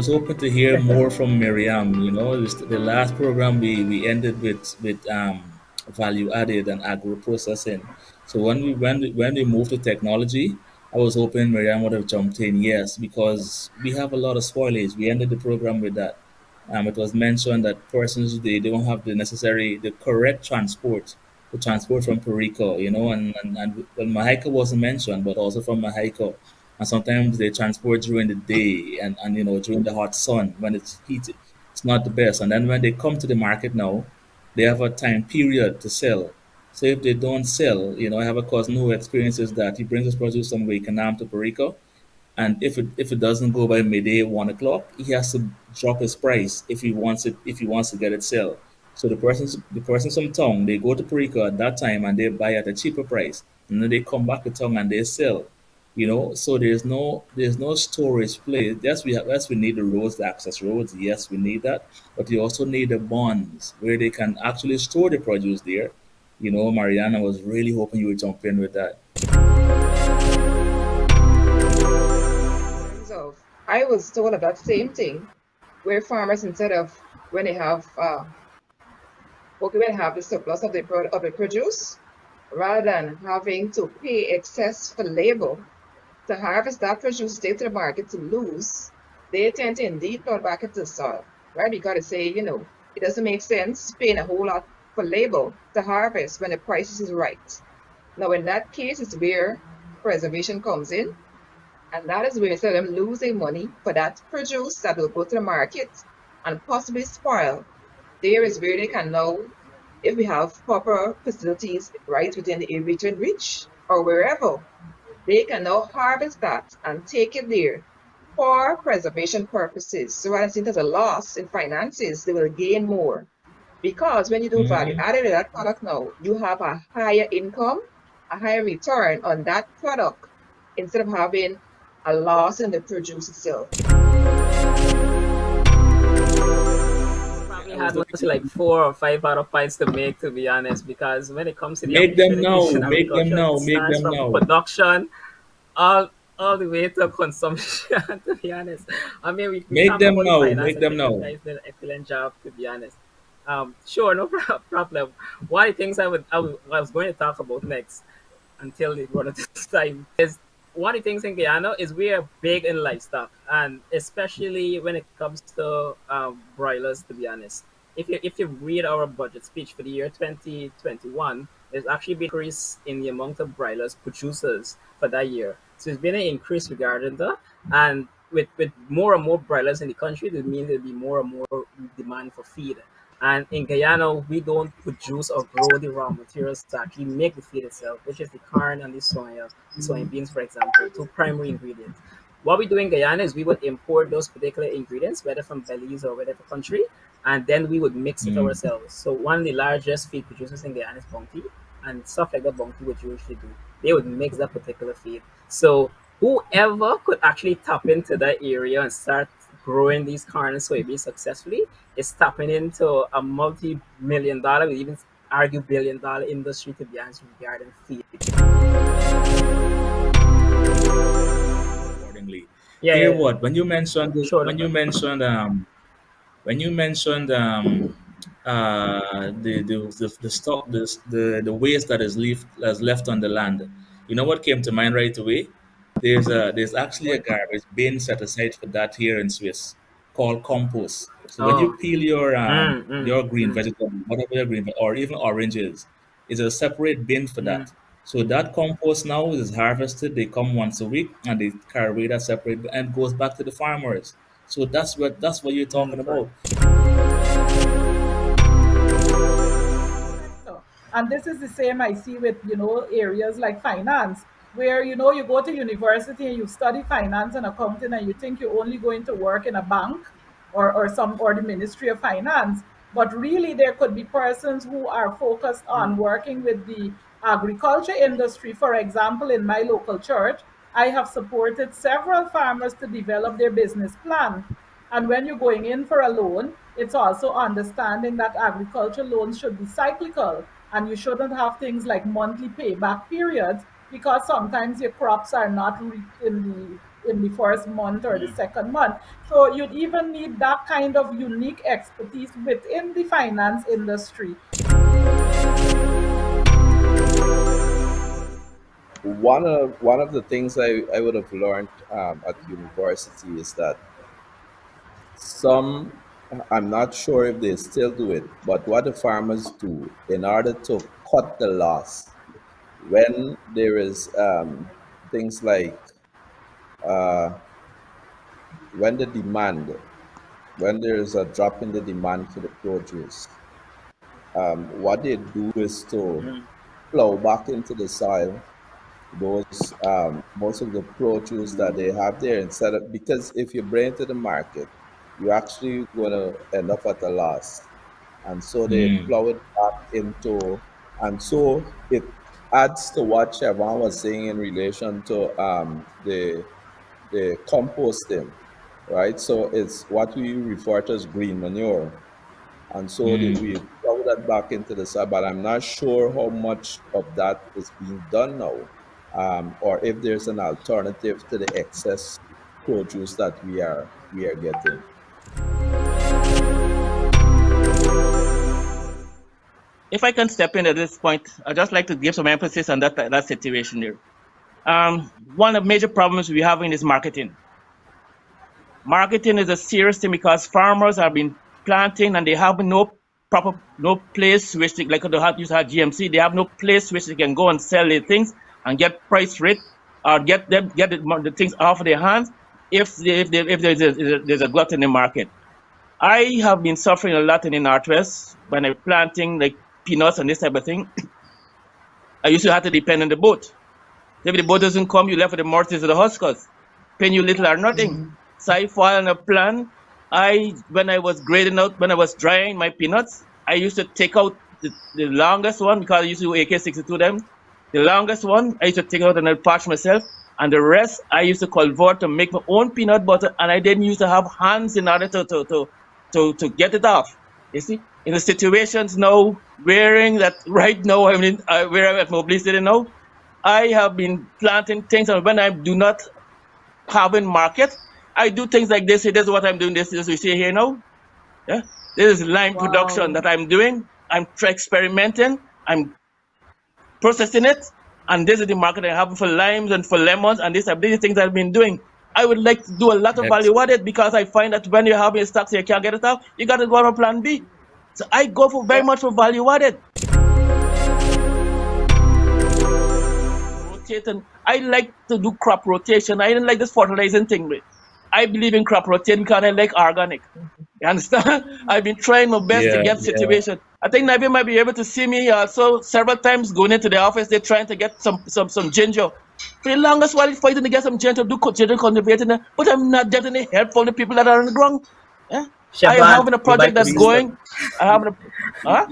was hoping to hear more from Miriam. The last program we ended with value added and agro processing. So when we moved to technology, I was hoping Miriam would have jumped in, yes, because we have a lot of spoilage. We ended the program with that. It was mentioned that persons they don't have the correct transport to transport from Perico, and well, Mahaica wasn't mentioned, but also from Mahaica. And sometimes they transport during the day and during the hot sun when it's heated. It's not the best. And then when they come to the market now, they have a time period to sell. So if they don't sell, I have a cousin who experiences that. He brings his produce from Wakenham to Perico, and if it doesn't go by midday 1 o'clock, he has to drop his price if he wants to get it sell. So the persons from town, they go to Perico at that time and they buy at a cheaper price, and then they come back to town and they sell. So there's no storage place. Yes, we need the roads, the access roads. Yes, we need that, but you also need the bonds where they can actually store the produce there. Mariana was really hoping you would jump in with that. Terms of, I was told of that same thing, where farmers, instead of when they have okay, when they have the surplus of the produce, rather than having to pay excess for labor to harvest that produce, take to the market to lose, they tend to indeed put back into the soil, right? Because they say, it doesn't make sense paying a whole lot for labor to harvest when the prices is right. Now, in that case, is where preservation comes in, and that is where instead of them losing money for that produce that will go to the market and possibly spoil, there is where they can now, if we have proper facilities right within the area to reach or wherever, they can now harvest that and take it there for preservation purposes. So rather than it as a loss in finances, they will gain more. Because when you do value Hmm. added to that product now, you have a higher income, a higher return on that product instead of having a loss in the produce itself. Probably I was had looking mostly like 4 or 5 other points to make, to be honest, because when it comes to the Make them opportunities now, in make them agriculture, now, it make starts them from now. production all the way to consumption. To be honest, I mean, we Make talk them about the now, finance. make I them think you now. guys did an excellent job. To be honest, sure, no problem. One of the things I was going to talk about next until it run out of time is one of the things in Guyana is we are big in livestock, and especially when it comes to broilers. To be honest, if you read our budget speech for the year 2021, there's actually been an increase in the amount of broilers producers for that year. So it's been an increase regarding that, and with more and more broilers in the country, it means there'll be more and more demand for feed. And in Guyana, we don't produce or grow the raw materials to actually make the feed itself, which is the corn and the soya, soybeans, for example, two primary ingredients. What we do in Guyana is we would import those particular ingredients, whether from Belize or whatever country, and then we would mix it Mm. ourselves. So one of the largest feed producers in Guyana is Bounty, and stuff like that Bounty would usually do. They would mix that particular feed. So whoever could actually tap into that area and start growing these corn and soybeans successfully is tapping into a multi-million dollar, we even argue billion-dollar industry, to be honest, regarding feed. Accordingly. Yeah, Here, yeah, yeah. what Sure, no when you problem. mentioned when you mentioned the stock the waste that is left on the land, you know what came to mind right away? There's actually a garbage bin set aside for that here in Swiss called compost. So when you Oh, peel your mm, mm, green mm, vegetable, whatever your green or even oranges, is a separate bin for mm. that. So that compost now is harvested. They come once a week and they carry that separate and goes back to the farmers. So that's what you're talking Correct. about. Sector. And this is the same I see with, areas like finance, where, you go to university and you study finance and accounting and you think you're only going to work in a bank or the Ministry of Finance. But really there could be persons who are focused on working with the agriculture industry. For example, in my local church, I have supported several farmers to develop their business plan. And when you're going in for a loan, it's also understanding that agriculture loans should be cyclical and you shouldn't have things like monthly payback periods because sometimes your crops are not in in the first month or the Mm. second month. So you'd even need that kind of unique expertise within the finance industry. One of the things I would have learned at university is that some, I'm not sure if they still do it, but what the farmers do in order to cut the loss when there is things like uh, when the demand, when there is a drop in the demand for the produce, what they do is to Mm. plow back into the soil those most of the produce that they have there instead of, because if you bring it to the market, you're actually going to end up at a loss, and so they Mm. plow it back into, and so it adds to what Siobhan was saying in relation to the composting, right? So it's what we refer to as green manure, and so we Mm. plow that back into the soil. But I'm not sure how much of that is being done now, or if there's an alternative to the excess produce that we are getting. If I can step in at this point, I'd just like to give some emphasis on that situation there. One of the major problems we have in is marketing. Marketing is a serious thing because farmers have been planting and they have no place which they, like they have used to have GMC, they have no place which they can go and sell their things and get price rate or get the things off of their hands if there's a glut in the market. I have been suffering a lot in the Northwest when I'm planting like peanuts and this type of thing. I used to have to depend on the boat. If the boat doesn't come, you left with the mortars or the huskers, paying you little or nothing. Mhm. So I fall on a plan. When I was grading out, when I was drying my peanuts, I used to take out the longest one because I used to do AK-62 them. The longest one, I used to take out and I'd patch myself. And the rest, I used to convert to make my own peanut butter. And I didn't used to have hands in order to get it off. You see, in the situations now, wearing that right now, I mean, where I'm at Mobley City now, I have been planting things, and when I do not have in market, I do things like this. This is what I'm doing. This we see here now. Yeah, this is lime production Wow. that I'm doing. I'm experimenting. I'm processing it, and this is the market I have for limes and for lemons, and these things I've been doing. I would like to do a lot of value Excellent. added because I find that when you have your stocks, you can't get it out. You got to go on a plan B. So I go for very Yeah. much for value added. Rotating. I like to do crop rotation. I didn't like this fertilizing thing. I believe in crop rotation because I like organic. You understand? I've been trying my best to Yeah, get yeah. situation. I think Nabi might be able to see me also several times going into the office. They're trying to get some ginger. For the longest while, fighting to get some ginger, ginger cultivating, but I'm not getting any help from the people that are on the ground. Yeah? I am Shaban, having a you'd project like to that's say something? going. I have a, huh?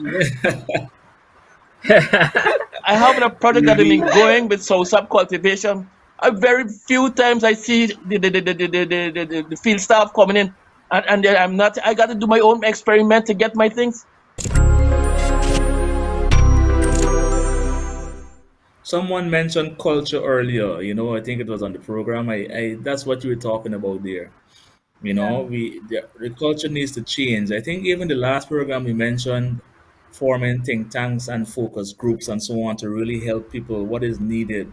I have a project that I've been going with soul sap cultivation. A very few times I see the field staff coming in, and then I'm not. I got to do my own experiment to get my things. Someone mentioned culture earlier. I think it was on the program. I that's what you were talking about there. Yeah. The culture needs to change. I think even the last program we mentioned forming think tanks and focus groups and so on to really help people what is needed.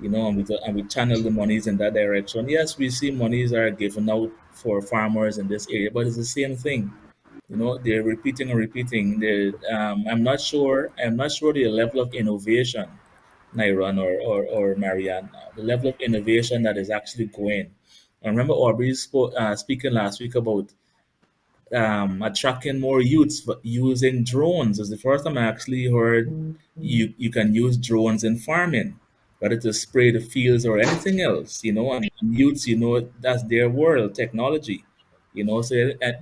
And we channel the monies in that direction. Yes, we see monies are given out for farmers in this area, but it's the same thing. They're repeating and repeating. I'm not sure. I'm not sure the level of innovation, Nairon or Marianne, the level of innovation that is actually going. I remember Aubrey speaking last week about attracting more youths using drones. It's the first time I actually heard you can use drones in farming, whether to spray the fields or anything else. And youths, that's their world, technology. So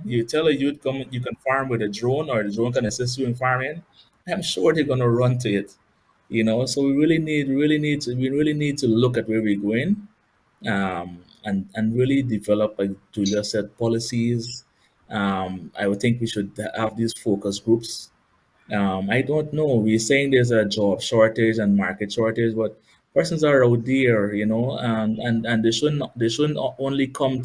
you tell a youth come, you can farm with a drone, or the drone can assist you in farming. I'm sure they're gonna run to it. So we really need to look at where we're going, and really develop, like Julia said, policies. I would think we should have these focus groups. I don't know. We're saying there's a job shortage and market shortage, but Persons are out there, and they shouldn't only come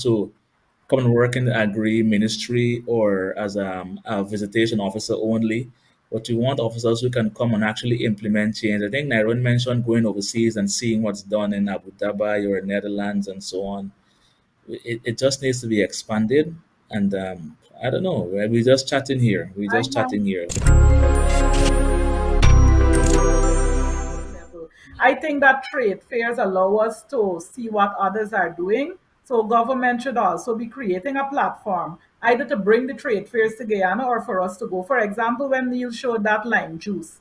and work in the agri ministry or as a visitation officer only, but we want officers who can come and actually implement change. I think Nairon mentioned going overseas and seeing what's done in Abu Dhabi or Netherlands and so on. It just needs to be expanded. And I don't know. We're just chatting here. We're I just know. chatting here. Level. I think that trade fairs allow us to see what others are doing. So government should also be creating a platform, either to bring the trade fairs to Guyana or for us to go. For example, when Neil showed that lime juice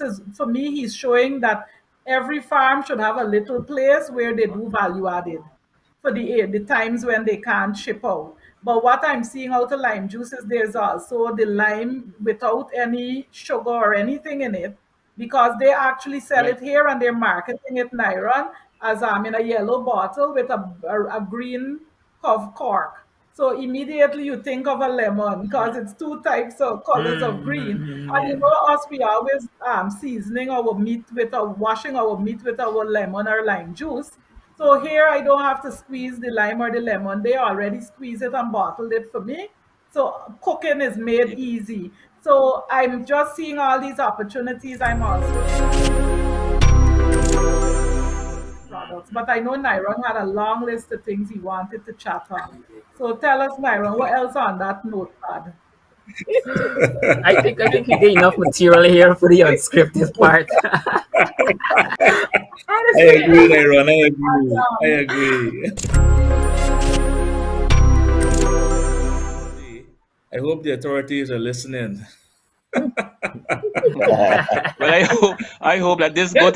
is, for me, he's showing that every farm should have a little place where they do value added for the times when they can't ship out. But what I'm seeing out of lime juice is there's also the lime without any sugar or anything in it, because they actually sell Right. it here and they're marketing it Nairon as in a yellow bottle with a green cork. So immediately you think of a lemon because it's two types of colors of green. And you Yeah. know us, we always seasoning our meat with or washing our meat with our lemon or lime juice. So here I don't have to squeeze the lime or the lemon. They already squeeze it and bottled it for me. So cooking is made easy. So I'm just seeing all these opportunities. I'm also products. But I know Nyron had a long list of things he wanted to chat on. So tell us, Nyron, what else on that notepad? I think we get enough material here for the unscripted part. I Honestly. agree, Nairon. I And, agree. I agree. I hope the authorities are listening. Well, I hope that this go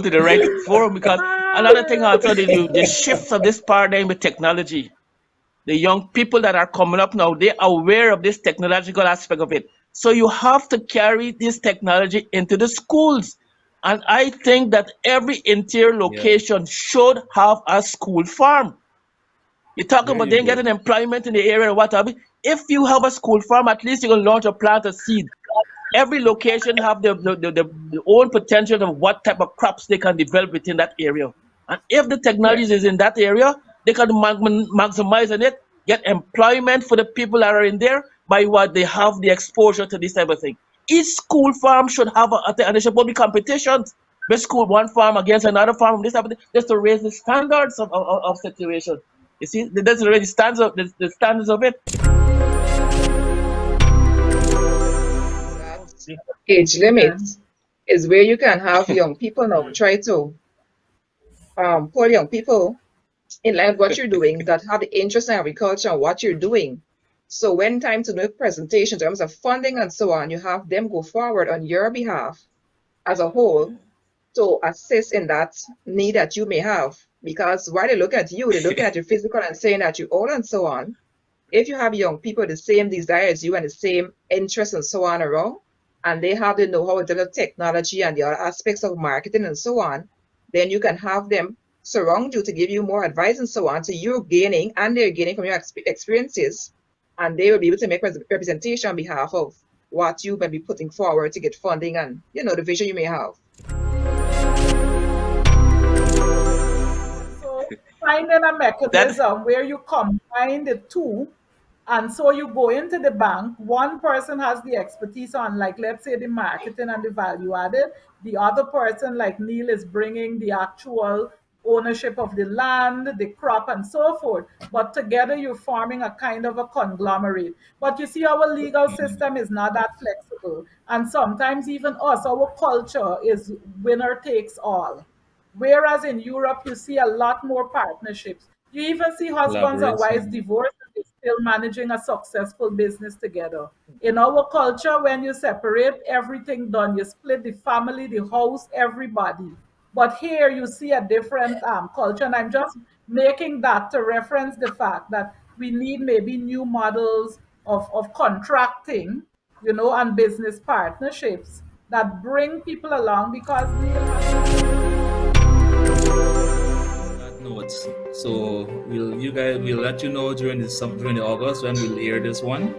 to the right forum, because another thing also, the shifts of this paradigm with technology. The young people that are coming up now, they're aware of this technological aspect of it. So you have to carry this technology into the schools. And I think that every interior Yeah, location should have a school farm. You're talking there about you then go. getting employment in the area or whatever. If you have a school farm, at least you can launch or plant a seed. Every location have the own potential of what type of crops they can develop within that area. And if the Yeah. technology is in that area, they can maximize on it, get employment for the people that are in there by what they have the exposure to this type of thing. Each school farm should have and there should be competitions. Best school one farm against another farm, this type of thing, just to raise the standards of situation. You see, that's already stands of the standards of it. That age limit is where you can have young people now try to pull young people in line with what you're doing that have the interest in agriculture and what you're doing. So when time to make presentations in terms of funding and so on, you have them go forward on your behalf as a whole to assist in that need that you may have. Because while they look at you, they're looking at your physical and saying that you're old and so on. If you have young people the same desire as you and the same interests and so on around, and they have the know-how in terms of technology and the other aspects of marketing and so on, then you can have them surround you to give you more advice and so on. So you're gaining and they're gaining from your experiences, and they will be able to make representation on behalf of what you may be putting forward to get funding and the vision you may have. So finding a That mechanism where you combine the two, and so you go into the bank, one person has the expertise on, like, let's say the marketing and the value added, the other person, like Neil, is bringing the actual ownership of the land, the crop, and so forth. But together you're forming a kind of a conglomerate. But you see, our legal system is not that flexible, and sometimes even us, our culture is winner takes all. Whereas in Europe, you see a lot more partnerships. You even see husbands and wives Collaboration. divorced and they're still managing a successful business together. In our culture, when you separate, everything done. You split the family, the house, everybody. But here you see a different culture. And I'm just making that to reference the fact that we need maybe new models of contracting, and business partnerships that bring people along, because Neil has That notes. So we'll let you know during the August when we'll air this one.